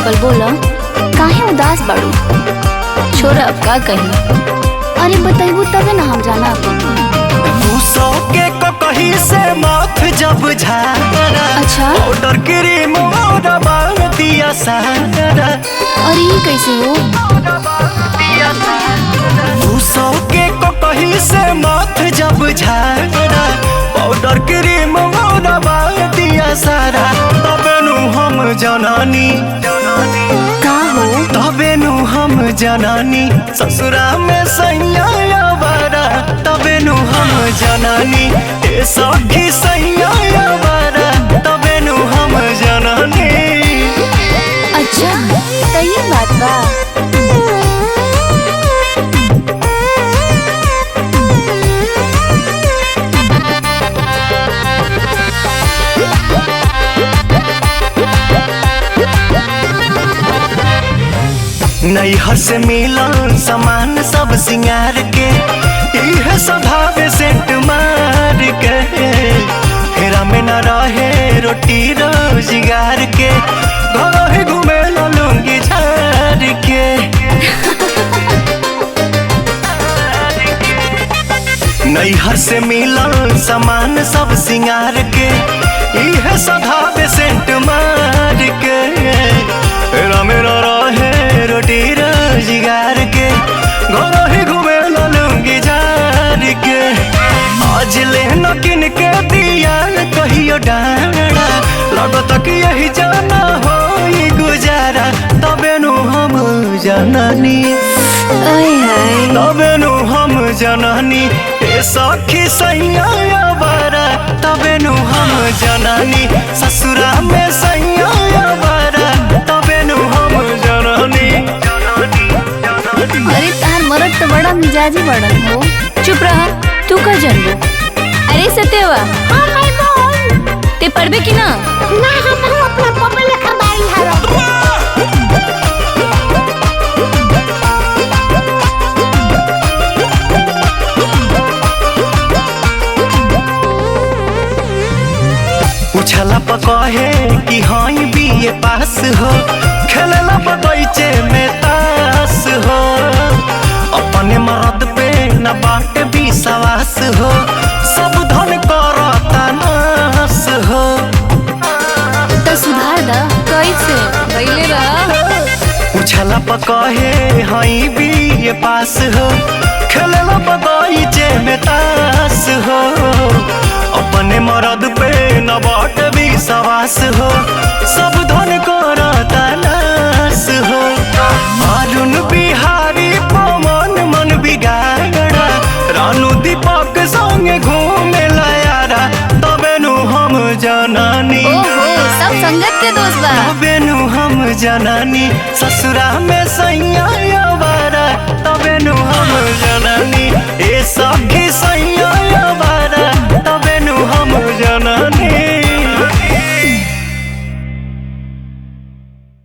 Uncle बोला काहे उदास बाड़ू। छोरा अब का कही, अरे बताइबू तबे ना हम जाना। के कहीं से माथ जब झारा, अच्छा पाउडर क्रीम दिया सारा। अरे ये कैसे हो? के कहीं से माथ जब झारा, पाउडर क्रीम दिया सारा। तबे नु हम जनानी का हो? तबे नु हम जनानी ससुरा में सैया बारा। तबे नु हम जनानी ए सखी सैया बारा। तबे नु हम जनानी। अच्छा तो ये बात बा। नैहर से मिलन सामान सब सिंगार के, इह सधावे सेंट मार के। फेरा में न रहे रोटी रोजगार के, घर ही घूमे लूंगी झार के। नैहर से मिलन सामान सब सिंगार के, इह सधावे सेंट मार के। फेरा में न रहे रोटी रोजगार के, घर ही घूमे लूंगी झार के। आज ले न किन के दिया कहियो डाड़ा, लगत कि यही जाना हो गुजारा। तबे नु हम जनानी, तबे नु हम जनानी ए सखी सैया बारा। तबे नु हम जनानी ससुरा में सैया बारा। तबे नु हम जनानी। अरे तार मरद तो बड़ा मिजाजी बड़न हो। चुप रहा, तू का जानबो। अरे सत्यवा हां भाई बोल। ते पढ़बे की ना? ना हम अपना पप्पा लेखा बारी हारो। पूछला पकहे कि हाई बीए पास हो, खेलला बगीचे में तास हो। अपने मर्द पे न बाट विश्वास हो, सब धन करता नास हो। तो सुधार दा कैसे पहले रहा। पूछला पकहे हाई बीए पास हो, खेलला बगीचे में तास हो। अपने मर्द पे न बाट विश्वास हो, सब धन करता नास हो। अरुण बिहारी पवन मन बिगाड़ा, रानू दीपक संगे घूमे यारा। तबे नु हम जनानी, ओहो सब संगत के दोस्त बा। तबे नु हम जनानी ससुरा में सैया